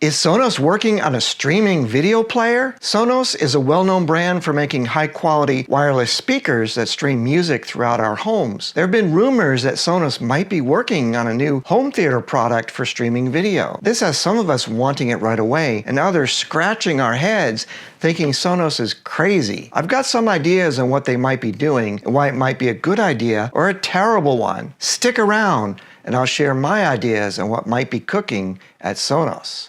Is Sonos working on a streaming video player? Sonos is a well-known brand for making high-quality wireless speakers that stream music throughout our homes. There have been rumors that Sonos might be working on a new home theater product for streaming video. This has some of us wanting it right away, and others scratching our heads thinking Sonos is crazy. I've got some ideas on what they might be doing and why it might be a good idea or a terrible one. Stick around, and I'll share my ideas on what might be cooking at Sonos.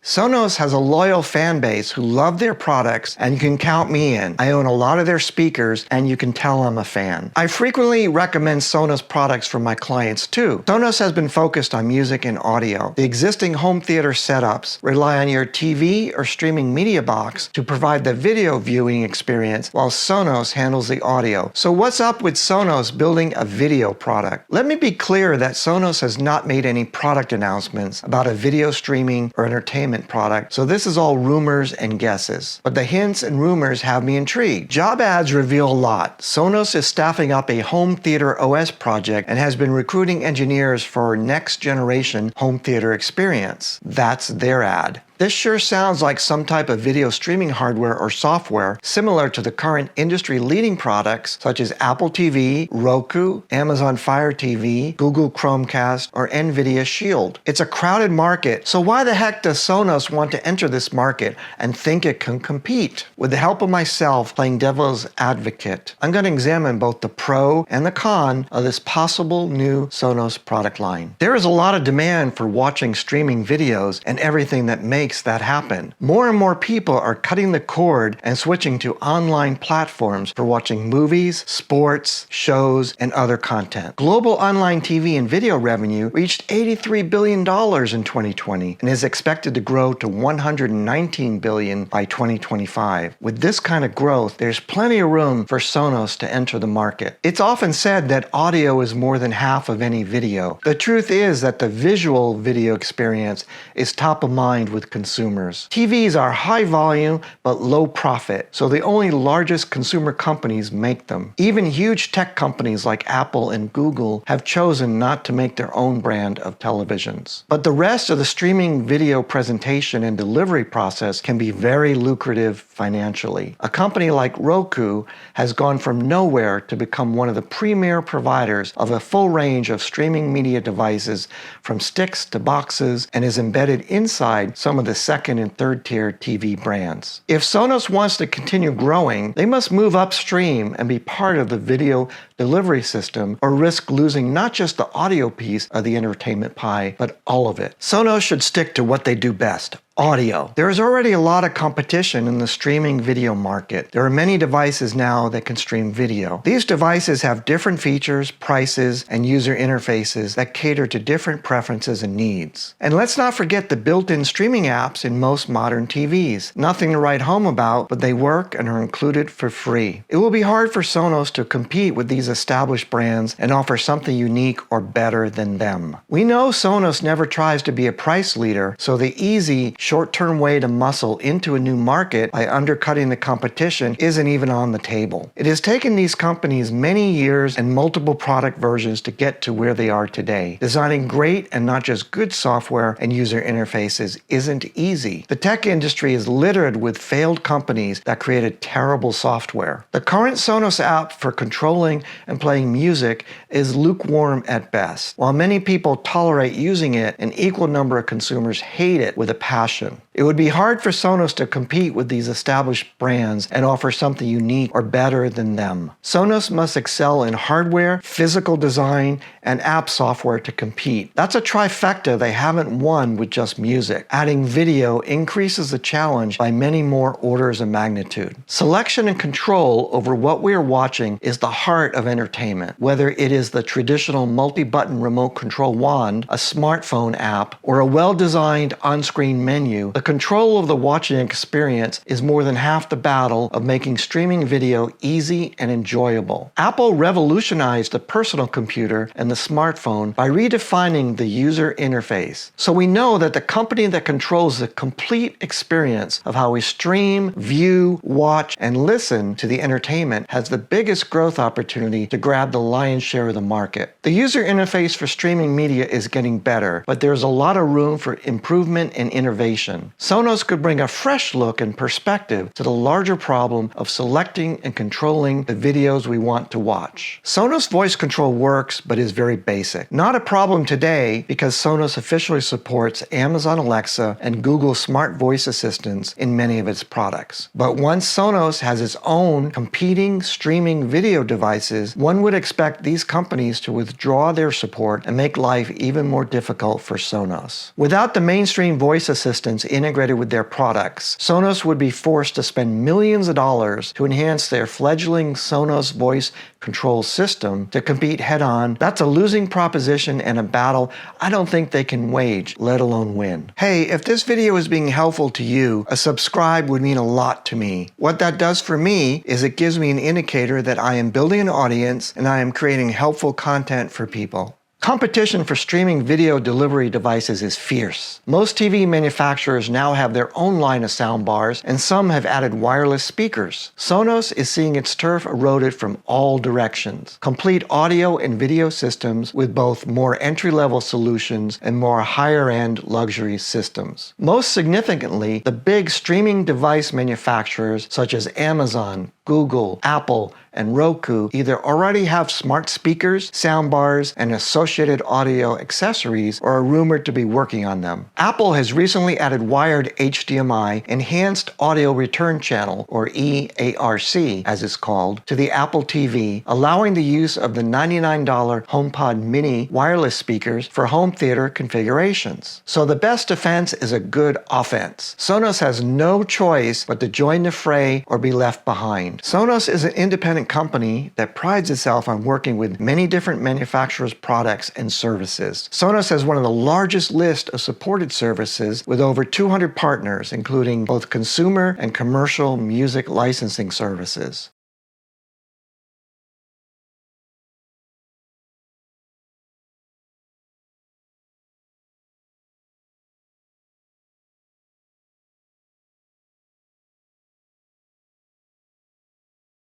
Sonos has a loyal fan base who love their products, and you can count me in. I own a lot of their speakers, and you can tell I'm a fan. I frequently recommend Sonos products for my clients too. Sonos has been focused on music and audio. The existing home theater setups rely on your TV or streaming media box to provide the video viewing experience, while Sonos handles the audio. So what's up with Sonos building a video product? Let me be clear that Sonos has not made any product announcements about a video streaming or entertainment product, so this is all rumors and guesses. But the hints and rumors have me intrigued. Job ads reveal a lot. Sonos is staffing up a home theater OS project and has been recruiting engineers for next generation home theater experience. That's their ad. This sure sounds like some type of video streaming hardware or software similar to the current industry-leading products such as Apple TV, Roku, Amazon Fire TV, Google Chromecast, or Nvidia Shield. It's a crowded market, so why the heck does Sonos want to enter this market and think it can compete? With the help of myself playing devil's advocate, I'm going to examine both the pro and the con of this possible new Sonos product line. There is a lot of demand for watching streaming videos and everything that makes that happen. More and more people are cutting the cord and switching to online platforms for watching movies, sports, shows, and other content. Global online TV and video revenue reached $83 billion in 2020 and is expected to grow to $119 billion by 2025. With this kind of growth, there's plenty of room for Sonos to enter the market. It's often said that audio is more than half of any video. The truth is that the visual video experience is top of mind with consumers. TVs are high volume but low profit, so the only largest consumer companies make them. Even huge tech companies like Apple and Google have chosen not to make their own brand of televisions. But the rest of the streaming video presentation and delivery process can be very lucrative financially. A company like Roku has gone from nowhere to become one of the premier providers of a full range of streaming media devices from sticks to boxes, and is embedded inside some of the second and third tier TV brands. If Sonos wants to continue growing, they must move upstream and be part of the video delivery system, or risk losing not just the audio piece of the entertainment pie, but all of it. Sonos should stick to what they do best: audio. There is already a lot of competition in the streaming video market. There are many devices now that can stream video. These devices have different features, prices, and user interfaces that cater to different preferences and needs. And let's not forget the built-in streaming apps in most modern TVs. Nothing to write home about, but they work and are included for free. It will be hard for Sonos to compete with these established brands and offer something unique or better than them. We know Sonos never tries to be a price leader, so the easy, short-term way to muscle into a new market by undercutting the competition isn't even on the table. It has taken these companies many years and multiple product versions to get to where they are today. Designing great and not just good software and user interfaces isn't easy. The tech industry is littered with failed companies that created terrible software. The current Sonos app for controlling and playing music is lukewarm at best. While many people tolerate using it, an equal number of consumers hate it with a passion. It would be hard for Sonos to compete with these established brands and offer something unique or better than them. Sonos must excel in hardware, physical design, and app software to compete. That's a trifecta they haven't won with just music. Adding video increases the challenge by many more orders of magnitude. Selection and control over what we are watching is the heart of entertainment. Whether it is the traditional multi-button remote control wand, a smartphone app, or a well-designed on-screen menu, the control of the watching experience is more than half the battle of making streaming video easy and enjoyable. Apple revolutionized the personal computer and the smartphone by redefining the user interface. So we know that the company that controls the complete experience of how we stream, view, watch, and listen to the entertainment has the biggest growth opportunity to grab the lion's share of the market. The user interface for streaming media is getting better, but there's a lot of room for improvement and innovation. Sonos could bring a fresh look and perspective to the larger problem of selecting and controlling the videos we want to watch. Sonos voice control works, but is very basic. Not a problem today because Sonos officially supports Amazon Alexa and Google Smart Voice Assistants in many of its products. But once Sonos has its own competing streaming video devices, one would expect these companies to withdraw their support and make life even more difficult for Sonos. Without the mainstream voice assistants integrated with their products, Sonos would be forced to spend millions of dollars to enhance their fledgling Sonos voice control system to compete head-on. That's a losing proposition and a battle I don't think they can wage, let alone win. Hey, if this video is being helpful to you, a subscribe would mean a lot to me. What that does for me is it gives me an indicator that I am building an audience and I am creating helpful content for people. Competition for streaming video delivery devices is fierce. Most TV manufacturers now have their own line of soundbars, and some have added wireless speakers. Sonos is seeing its turf eroded from all directions. Complete audio and video systems with both more entry-level solutions and more higher-end luxury systems. Most significantly, the big streaming device manufacturers such as Amazon, Google, Apple, and Roku either already have smart speakers, soundbars, and associated audio accessories or are rumored to be working on them. Apple has recently added wired HDMI Enhanced Audio Return Channel, or EARC as it's called, to the Apple TV, allowing the use of the $99 HomePod Mini wireless speakers for home theater configurations. So the best defense is a good offense. Sonos has no choice but to join the fray or be left behind. Sonos is an independent company that prides itself on working with many different manufacturers' products and services. Sonos has one of the largest lists of supported services with over 200 partners, including both consumer and commercial music licensing services.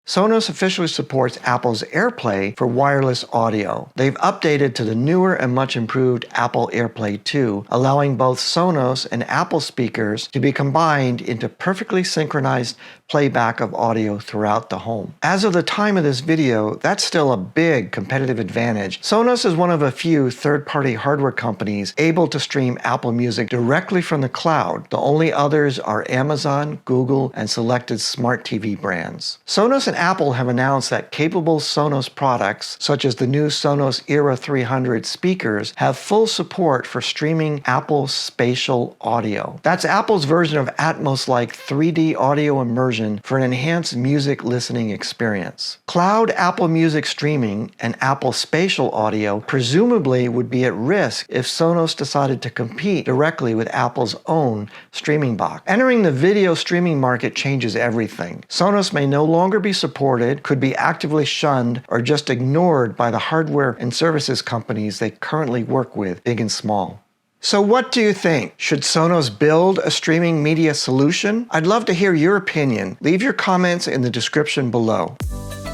Sonos officially supports Apple's AirPlay for wireless audio. They've updated to the newer and much improved Apple AirPlay 2, allowing both Sonos and Apple speakers to be combined into perfectly synchronized playback of audio throughout the home. As of the time of this video, that's still a big competitive advantage. Sonos is one of a few third-party hardware companies able to stream Apple Music directly from the cloud. The only others are Amazon, Google, and selected smart TV brands. Sonos and Apple have announced that capable Sonos products, such as the new Sonos Era 300 speakers, have full support for streaming Apple spatial audio. That's Apple's version of Atmos-like 3D audio immersion for an enhanced music listening experience. Cloud Apple Music streaming and Apple spatial audio presumably would be at risk if Sonos decided to compete directly with Apple's own streaming box. Entering the video streaming market changes everything. Sonos may no longer be supported, could be actively shunned, or just ignored by the hardware and services companies they currently work with, big and small. So what do you think? Should Sonos build a streaming media solution? I'd love to hear your opinion. Leave your comments in the description below.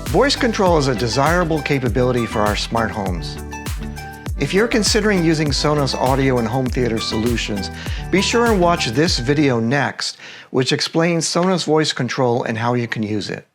Voice control is a desirable capability for our smart homes. If you're considering using Sonos audio and home theater solutions, be sure and watch this video next, which explains Sonos voice control and how you can use it.